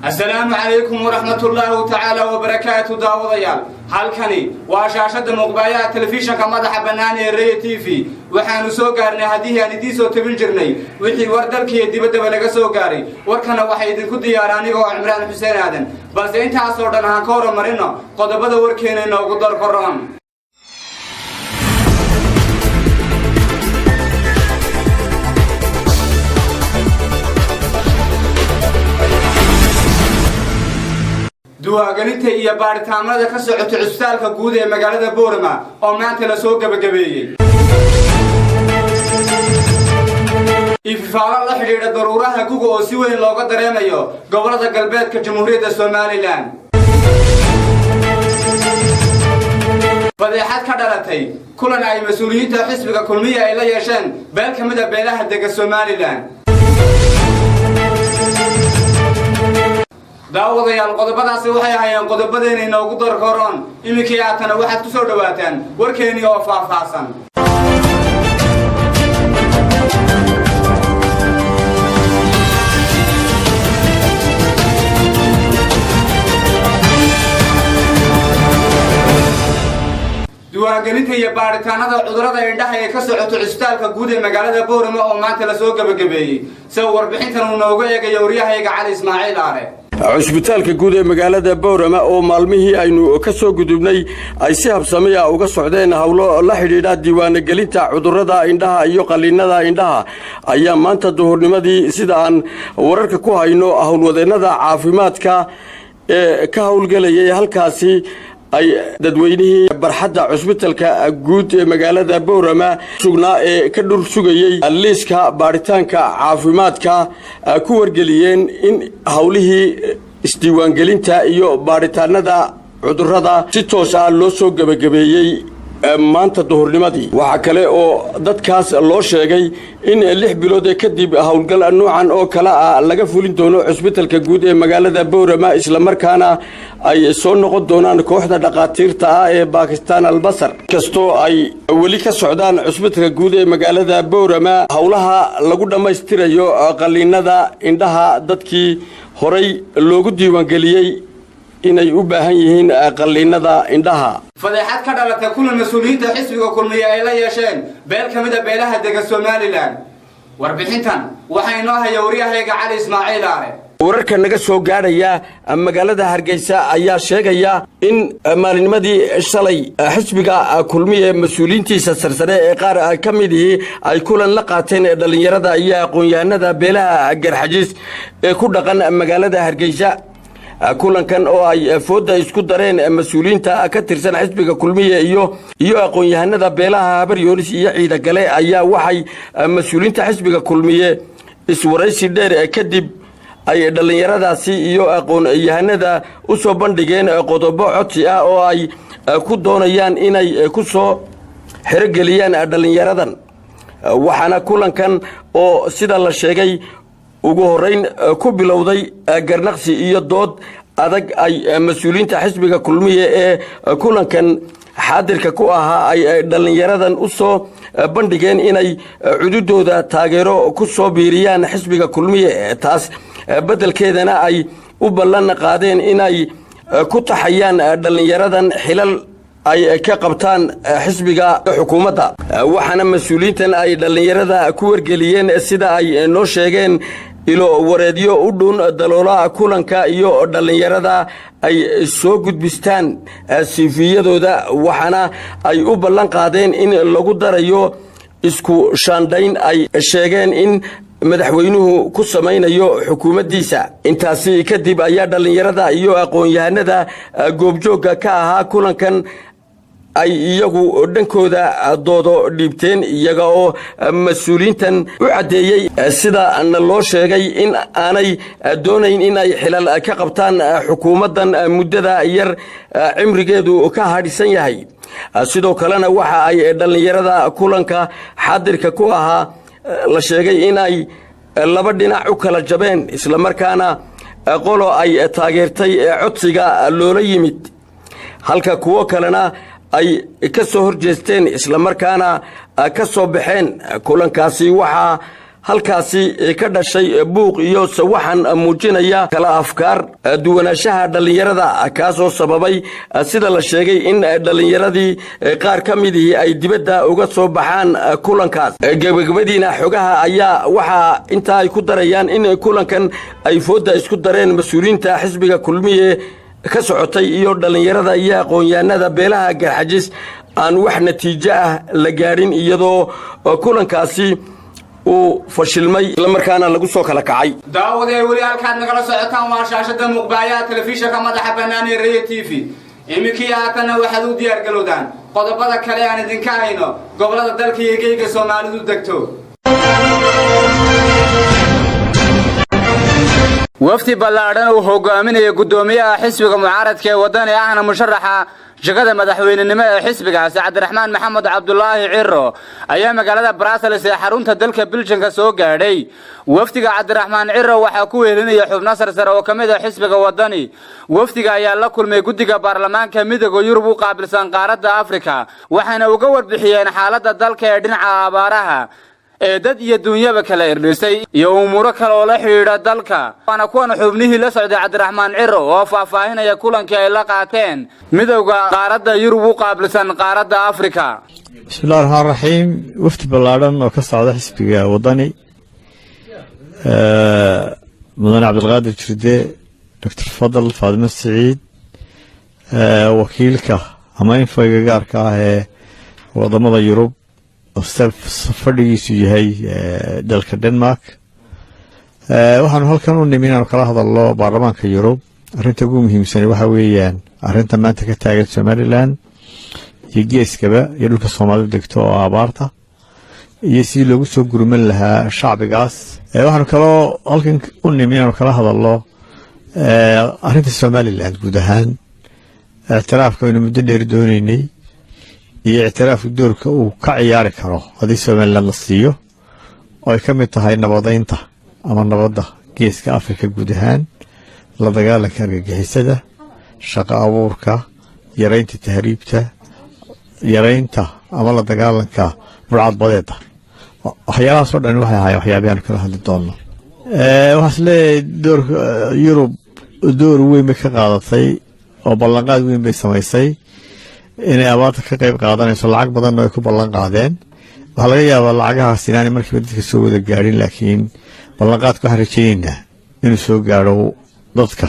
السلام عليكم ورحمة الله تعالى وبركاته داوديال halkani waa shaashada muqbaaya telefishinka madaxa banaan ee Ray TV waxaanu soo gaarnay hadii aan idin soo tabin jirnay wixii war dalkii dibadda laga soo gaaray warkana waxa idinku diyaar aniga oo Imraan Xuseen Aadan balse intaas oo dhan aan ka horumarino qodobada warkeena inoogu dar qoran duwaagelinta iyo baaritaanada ka socota cusbitaalka guud ee magaalada Boorama oo maanta la soo gabagabeeyay ifafaala la xiriira daruuraha guga oo si weyn looga dareemayo gobolada galbeedka Jamhuuriyadda Soomaaliland fadeexad ka dhalatay kulan ay mas'uuliyiinta xisbiga kulmiye ay la yeesheen beel ka mid ah beelaha degan Soomaaliland daawadayaal qodobadaasi waxay ahaayeen qodobadeena inoogu dar koron imikii aatana waxaad ku soo dhawaataan warkeeni oo faahfaahsan duwaagelinta iyo baaritaanada cudurrada indhaha ee ka socota cusbitaalka guud ee magaalada Boorama oo maanta la soo gabagabeeyay soo warbixintan uu noogu eegayo wariyahayga Cali Ismaaciil Aare cusbitaalka guud ee magaalada Boorama oo maalmihii aynu ka soo gudubnay ay si habsami ah uga socdeen hawlo la xidhiidha diiwaan gelinta cudurrada indhaha iyo qaliinada indhaha ayaa maanta duhurnimadii sida aan wararka ku hayno hawlwadeennada caafimaadka ee ka hawlgelayay halkaasi ay dadweynihii barxadda cusbitaalka guud ee magaalada Boorama sugnaa ee ka dhur sugayay liiska baaritaanka caafimaadka ku wargeliyeen in hawlihii isdiiwaan gelinta iyo baaritaanada cudurrada si toos ah loo soo gabagabeeyay maanta duhurnimadii waxa kale oo dadkaas loo sheegay in 6 bilood kadib hawlgal noocan oo kala ah laga fulin doono cusbitaalka guud ee magaalada Boorama isla markaana ay soo noqon doonaan kooxda dhaqaatiirta ah ee Pakistan Al-Basar kasto ay wali ka socdaan cusbitaalka guud ee magaalada Boorama hawlaha lagu dhameystirayo qaliinada indhaha dadkii horay loogu diiwaan geliyay inay u baahan yihiin qaliinada indhaha fadeexad ka dhalatay kulan mas'uuliyiinta xisbiga kulmiye ay la yeesheen beel ka mid ah beelaha degan Soomaaliland warbixintan waxa inoo haya wariyahayga Cali Ismaaciil Aare wararka naga soo gaaraya magaalada Hargeysa ayaa sheegaya in maalinnimadii shalay xisbiga kulmiye mas'uuliyiintiisa sarsare ee qaar ka mid ay kulan la qaateen dhalinyarada iyo aqoon-yahanada beelaha Garxajiis ee ku dhaqan magaalada Hargeysa kulankan oo ay fooda isku dareen mas'uuliyiinta ka tirsan xisbiga kulmiye iyo aqoon-yahanada beelaha Habaryoonis iyo ciida gale ayaa waxay mas'uuliyiinta xisbiga kulmiye iswaraysi dheer kadib ay dhalinyaradaasi iyo aqoon-yahanada u soo bandhigeen qodobo codsi ah oo ay ku doonayaan inay ku soo xirigeliyaan dhalinyaradan waxaana kulankan oo sida la sheegay ugu horeyn ku bilowday garnaqsi iyo dood adag ay mas'uuliyiinta xisbiga kulmiye ee kulankan xaadirka ku ahaa ay dhalinyaradan u soo bandhigeen inay cududooda taageero ku soo biiriyaan xisbiga kulmiye taas bedelkeedana ay u ballan qaadeen inay ku taxayaan dhalinyaradan xilal ay ka qabtaan xisbiga xukuumadda waxaana mas'uuliyiintan ay dhalinyarada ku wargeliyeen sida ay noo sheegeen ilo wareedyo u dhun daloola kulanka iyo dhalinyarada ay soo gudbistaan siifiyadooda waxaana ay u ballan qaadeen in lagu darayo isku shaandhayn ay sheegeen in madaxweynuhu ku samaynayo xukuumaddiisa intaasi kadib ayaa dhalinyarada iyo aqoon-yahanada goobjoogga ka ahaa kulankan ay iyagu dhankooda doodo dhiibteen iyaga oo mas-uuliyiintan u caddeeyey sida loo sheegay in aanay doonayn in ay xilal ka qabtaan xukuumaddan muddada yar cimrigeedu ka hadhisan yahay sidoo kalena waxa ay dhallinyarada kulanka xaadirka ku ahaa la sheegay in ay laba dhinac u kala jabeen isla markaana qolo ay taageertay codsiga loola yimid halka kuwo kalena ay ka soo horjeesteen isla markaana ka soo baxeen kulankaasi waxaa halkaasi ka dhashay buuq iyo sawaxan muujinaya kala afkaar duwanaanshaha dhallinyarada kaasoo sababay sida la sheegay in dhallinyaradii qaar ka midihii ay dibadda uga soo baxaan kulankaas gabagabadiina xogaha ayaa waxaa intaa ay ku darayaan in kulankan ay fooda isku dareen mas-uuliyiinta xisbiga kulmiye ka socotay iyo dhallinyarada iyo aqoon-yahanada beelaha garxajis aan wax natiijo ah la gaadhin iyadoo kulankaasi uu fashilmay isla markaana lagu soo kala kacay daawadee weli halkaad nagala socotaan waa shaashada muuqbaaya telefishinka madaxa bannaan ee Raya TV iminkii haatana waxaad u diyaar galowdaan qodobada kale aan idinka hayno gobolada dalka iyo geega Soomaalidu degto wafdi ballaaran oo hogaaminaya gudoomiyaha xisbiga mucaaradka ee wadani ahna musharaxa shaqada madaxweynenimo ee xisbigaasi Cabdiraxmaan Maxamed Cabdullaahi Ciro ayaa magaalada Brussels ee xarunta dalka Belgium ka soo gaadhay wafdiga Cabdiraxmaan Ciro waxa ku weelinaya xubno sarsare oo kamid ah xisbiga wadani wafdiga ayaa la kulmay guddiga baarlamaanka midowga Yurub u qaabilsan qaaradda Afrika waxaana uga warbixiyeen xaaladda dalka ee dhinaca abaaraha dad iyo dunyaba kala irdhisay iyo umuro kale oo la xiriira dalka waana kuwan xubnihii la socday Cabdiraxmaan Ciro oo faahfaahinaya kulankii ay la qaateen midowga qaaradda Yurub u qaabilsan qaaradda Afrika bismillaahir rahmaanir rahiim wafdi ballaaran oo ka socda xisbiga wadani mudane Cabdilqaadir Jirde Dr. Fadl Faadimo Saciid wakiilka ama infayga gaarka ah ee wadamada Yurub fadhigiisu yahay dalka Denmark waxaanu halkan u nimid inaan kala hadalno baarlamaanka Yurub arrinta ugu muhiimsan waxa weeyaan arrinta maanta ka taagan Somaliland iyo geeskaba iyo dhulka Soomaalidu degto oo abaarta iyo si loogu soo gurman lahaa shacbigaas waxaanu kaloo halkan u nimid inaan kala hadalno arrinta Somaliland guud ahaan اعتراف كونه مدير دونيني اعتراف الدور كعيار كرو هذه سومال للصيو أو كم تهاي نبضينته أما نبضه كيس كأفريقيا جودهان لضجال كرجهسده شقة أوركا يرينت تهريبته يرينته أما لضجال كبرعد بديته وحياة صور أنه هاي وحياة بيان كل هذا الدولة وحصل دور يوروب دور وين بكقاضي أو بلغات وين بيسميسي إن أباطك كقيب قاضي يصل العقب بدن ما يكون بلغ قاضين وهلا يا بلغها سناني مركب بدك السوق الجارين لكن بلغات كهرجينا إنه سوق جارو ضدك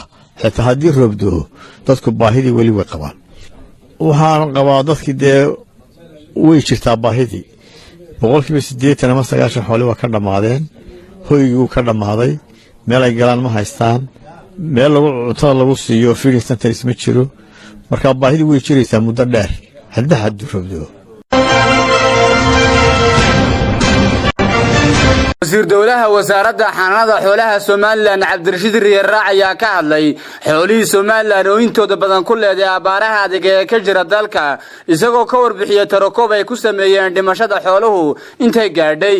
حتى هدي ربده ضدك باهدي ولي وقبان وهان قواضك ده ويشتى باهدي بقول كي بس ديت أنا ما استجاش حوالي وكذا معدن هو يجو كذا معدي ملا يجلان ما هيستان ملا طال وصيو في السنتر اسمه شرو مركب باهدي ويشتري سمودر دار حد ربده وزير دولها وزارة حنادة حولها سومالان عبدالرشيد الرياع ayaa ka hadlay xoolihii Soomaaliland oo intooda badan ku leedahay abaaraha adag ee ka jira dalka isagoo ka warbixiyay tarakoob ay ku sameeyeen dhimashada xooluhu intay gaadhay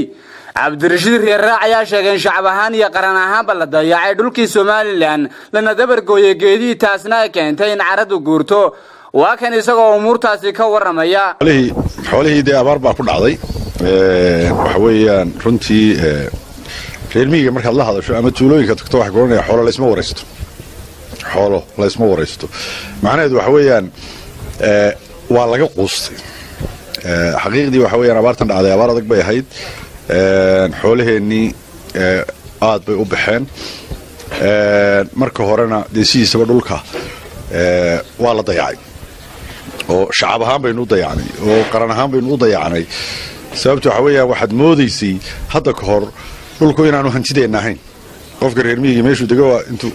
Cabdalrashiid Riyaar ayaa sheegay in shacab ahaan iyo qaran ahaanba la dayacay dhulkii Soomaaliland lana dabar gooyay geedii taasna ay keentay in caradu guurto waa kan isagoo umurtaasi ka waramaya xoolihii abaar baa ku dhacday waxa weeyaan runtii reer miyiga marka la hadasho ama tuulooyinka tagto wax goranaya xoolo la isma wareysto macnaheedu waxa weeyaan waa laga quustay xaqiiqdii waxa weeyaan abaartan dhacday abaar adag bay ahayd xoolaheennii aad bay u baxeen marka horena deesiisaba dhulka waa la dayacay oo shacab ahaan baynu u dayacnay oo qaran ahaan baynu u dayacnay sababtu waxa weeyaan waxaad moodaysay hadda ka hor dhulku inaanu hantideenna ahayn qofka reer miyiga meeshuu dego intuu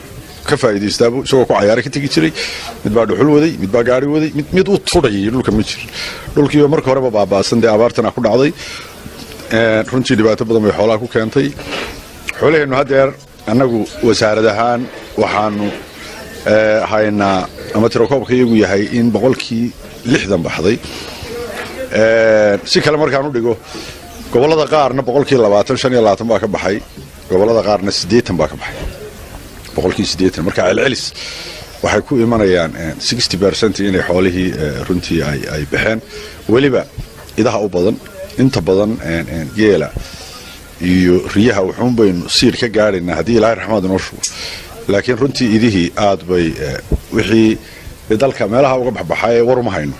ka faa'iideystaabo isagoo ku cayaar ka tagi jiray mid baa dhuxul waday mid baa gaari waday mid u tudhayay dhulka ma jiro dhulkii markii horeba baabaasan dee abaartana ku dhacday runtii dhibaato badan bay xoolaha ku keentay xoolaheenu hadeer annagu wasaarad ahaan waxaanu haynaa ama tirakoobka iyagu yahay in 60% baxday si kale markaan u dhigo gobolada qaarna 20% baa ka baxay gobolada qaarna 80 baa ka baxay 80% marka celcelis waxay ku imanayaan 60% inay xoolihii runtii ay baxeen waliba idaha u badan inta badan geela iyo riyaha wuxuun baynu siir ka gaadhaynaa haddii ilaahay raxmad inoo shubo laakiin runtii idihii aad bay wixii dalka meelaha uga baxbaxay war uma hayno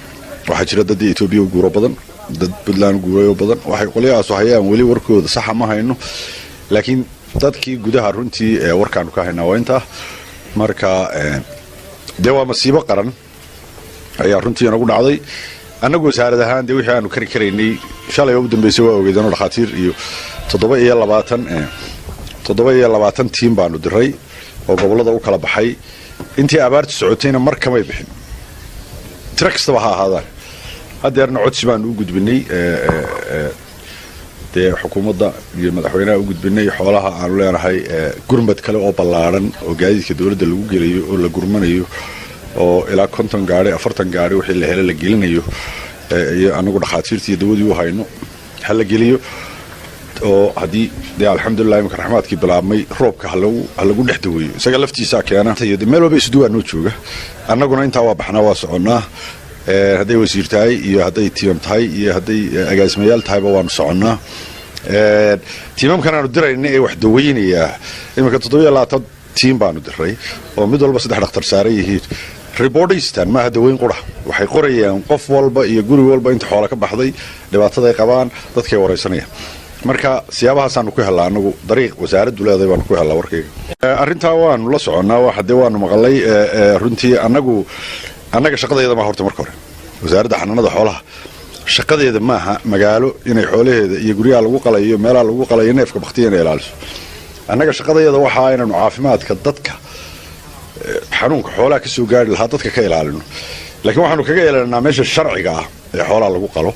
waxaa jira dad Itoobiya u guuro badan dad Puntland guurayo badan waxay qolyahaas hayaan wali warkooda sax ma hayno laakiin dadkii gudaha runtii warkaan ka haynaa waa inta marka dee waa masiibo qaran ayaa runtii nagu dhacday annagu wasaarad ahaan dee wixii aanu kari karaynay shalay ugu dambeysay waa ogeedano dhakhaatiir iyo 27 tiim baanu diray oo gobolada u kala baxay intii abaartu socotayna mar kamay bixin tira kastaba ha ahaadaan hadeerna codsi baanu u gudbinay dee xukuumadda iyo madaxweynaha u gudbinay xoolaha aanu leenahay gurmad kale oo ballaaran oo gaadiidka dawladda lagu gelayo oo la gurmanayo oo ilaa 50 gaari 40 gaari wixii la helay la gelinayo iyo anagu dhakhaatiirtii iyo dawadii u hayno hal la geliyo oo hadii dee alxamdulillaah imka raxmaadkii bilaabmay roobka halagu dhex daweeyo isaga laftiisa keena meel walba isduwaa noo jooga annaguna intaa waa baxnaa waa soconnaa hadday wasiir tahay iyo hadday tiimam tahay iyo hadday agaasimayaal tahayba waanu soconnaa tiimamkan aanu dirayna ee wax daweynayaa iminka 27 tiim baanu diray oo mid walba 3 dhakhtar saaran yihiin reportistan ma daweyn qura waxay qorayaan qof walba iyo guri walba inta xoolo ka baxday dhibaatada ay qabaan dadkay wareysanayaan marka siyaabahaasaan ku helaa anagu dariiq wasaaraddu leedahay baan ku helaa warkayga arrintaa waanu la soconnaa waxa waanu maqalay runtii annaga shaqadeeda ma horta marka hore wasaaradda xanaanada xoolaha shaqadeeda maaha magaalo inay xoolaheeda iyo guryaha lagu qalayo meelaha lagu qalayo neefka baktiya inay ilaaliso annaga shaqadeeda waxaa inaanu caafimaadka dadka xanuunka xoolaha ka soo gaari lahaa dadka ka ilaalino laakiin waxaanu kaga ilaalinaa meesha sharciga ah ee xoolaha lagu qalo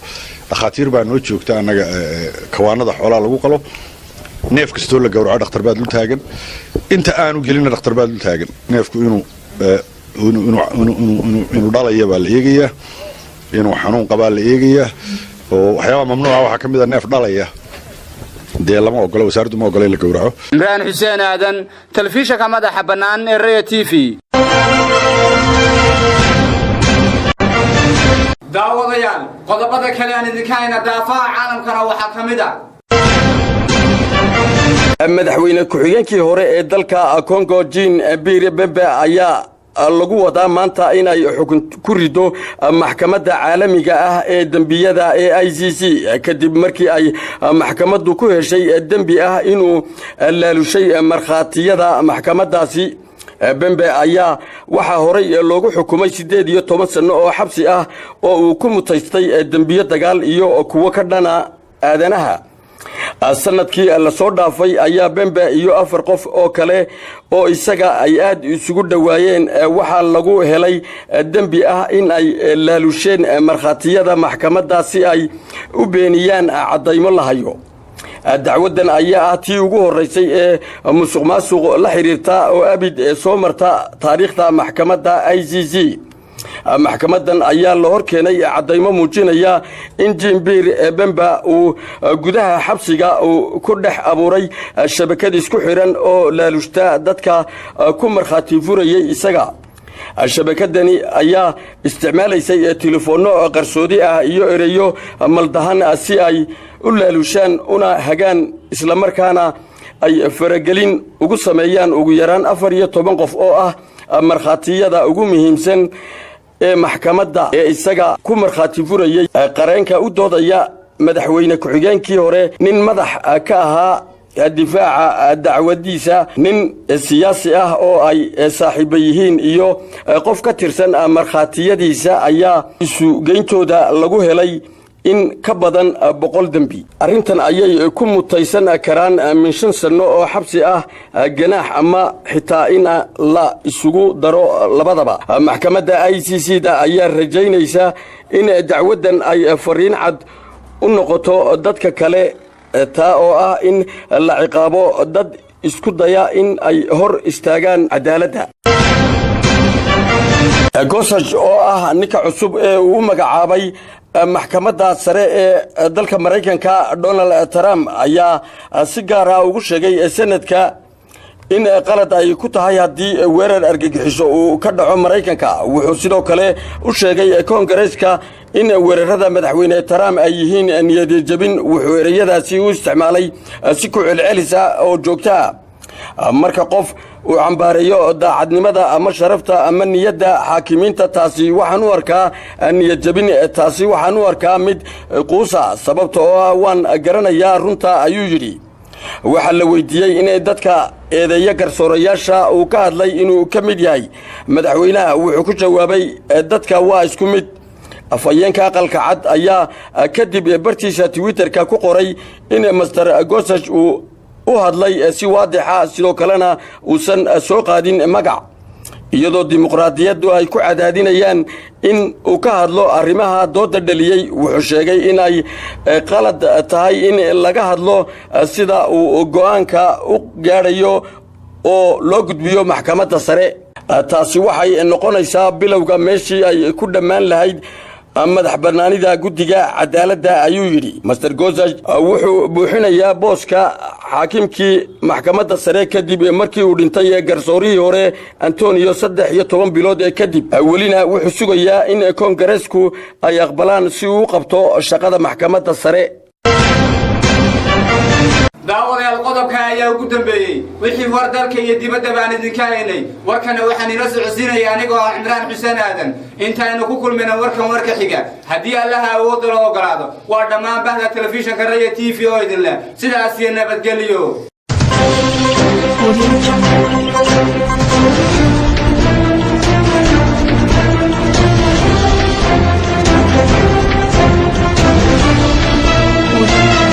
dhakhaatiir baa noo joogta annaga kawaanada xoolaha lagu qalo neef kastoo la gowraco dhakhtar baad dul taagan inta aanu gelina dhakhtar baad dul taagan neefku inuu dhalaya baa la eegayaa inuu xanuun qabaa la eegayaa oo waxyaabaha mamnuuca waxaa ka mid a neef dhalaya dee lama ogola wasaaraddu ma ogola in la gowraco imraan xuseen aadan telefishinka madaxa bannaan ee Raya TV daawadayaal qodobada kale aan idinka hayna daafaha caalamkana waxaa ka mid ah madaxweyne ku-xigeenkii hore ee dalka Congo Jean Pierre Bemba ayaa lagu wadaa maanta in ay xukun ku rido maxkamadda caalamiga ah ee dambiyada ee ICC kadib markii ay maxkamaddu ku heshay dambi ah inuu laalushay markhaatiyada maxkamaddaasi Bemba ayaa waxa horay loogu xukumay 18 sano oo xabsi ah oo uu ku mutaystay dambiyo dagaal iyo kuwa ka dhana aadanaha sanadkii la soo dhaafay ayaa Bemba iyo 4 qof oo kale oo isaga ay aad isugu dhawaayeen waxa lagu helay dambi ah in ay laalusheen markhaatiyada maxkamaddaasi ay u beeniyaan cadaymo la hayo dacwadan ayaa tii ugu horeysay ee musuqmaasuq la xiriirta oo abid soo marta taariikhda maxkamadda ICC maxkamadan ayaa la hor keenay cadaymo muujinaya in Jean Pierre Bemba uu gudaha xabsiga uu ku dhex abuuray shabakad isku xiran oo laalushta dadka ku markhaati furayay isaga shabakadani ayaa isticmaalaysay telefoonno qarsoodi ah iyo ereyo maldahan si ay u laalushaan una hagaan isla markaana ay faragelin ugu sameeyaan ugu yaraan 14 qof oo ah markhaatiyada ugu muhiimsan ee maxkamadda ee isaga ku markhaati furayay qareenka u doodaya madaxweyne ku-xigeenkii hore nin madax ka ahaa difaaca dacwadiisa nin siyaasi ah oo ay saaxiibo yihiin iyo qof ka tirsan markhaatiyadiisa ayaa isu geyntooda lagu helay in ka badan 100 dembi arrintan ayay ku mutaysan karaan min 5 sano oo xabsi ah ganaax ama xitaa in la isugu daro labadaba maxkamadda ICC da ayaa rajaynaysa in dacwadan ay fariin cad u noqoto dadka kale taa oo ah in la ciqaabo dad isku daya in ay hor istaagaan cadaaladda Gorsuch oo ah ninka cusub ee uu magacaabay maxkamadda sare ee dalka Mareykanka Donald Trump ayaa si gaar ah ugu sheegay sanadka in qalad ay ku tahay hadii weerar argagixiso uu ka dhaco Mareykanka wuxuu sidoo kale u sheegay Congress-ka in weerarada madaxweyne Trump ay yihiin niyad jabin wuxuu ereyadaasi u isticmaalay si ku celcelisa oo joogta marka qof uu cambaareeyo daacadnimada ama sharafta ama niyadda xaakimiinta taasi waxaan u arkaa niyad jabin taasi waxaan u arkaa mid quusa sababtoo ah waan garanayaa runta ayuu yiri waxa la weydiiyay in dadka eedeeya garsoorayaasha uu ka hadlay inuu ka mid yahay madaxweynaha wuxuu ku jawaabay dadka waa isku mid afayeenka aqalka cad ayaa kadib bartiisa Twitter-ka ku qoray in Mr. Gorsuch uu u hadlay si waadix ah sidoo kalena uusan soo qaadin magac iyadoo dimuqraadiyaddu ay ku cadaadinayaan in uu ka hadlo arrimaha dooda dhaliyay wuxuu sheegay in ay qalad tahay in laga hadlo sida uu go'aanka u gaadhayo oo loo gudbiyo maxkamadda sare taasi waxay noqonaysaa bilowga meeshii ay ku dhammaan lahayd madax banaanida guddiga cadaaladda ayuu yiri Mr. Gorsuch wuxuu buuxinayaa booska xaakimkii maxkamadda sare kadib markii uu dhintay garsoorihii hore Antonio 13 bilood kadib welina wuxuu sugayaa in Congress-ku ay aqbalaan si uu qabto shaqada maxkamadda sare daawadayaal qodobka ayaa ugu dambeeyay wixii war dalka iyo dibadda baan idinka haynay warkana waxaan ila socodsiinaya anigoo ah Imraan Xuseen Aadan intaaynu ku kulmayna warka xiga haddii Allah awood loo ogolaado waa dhammaan bahda telefishinka Raya TV oo idin leh sidaas iyo nabadgelyo Audio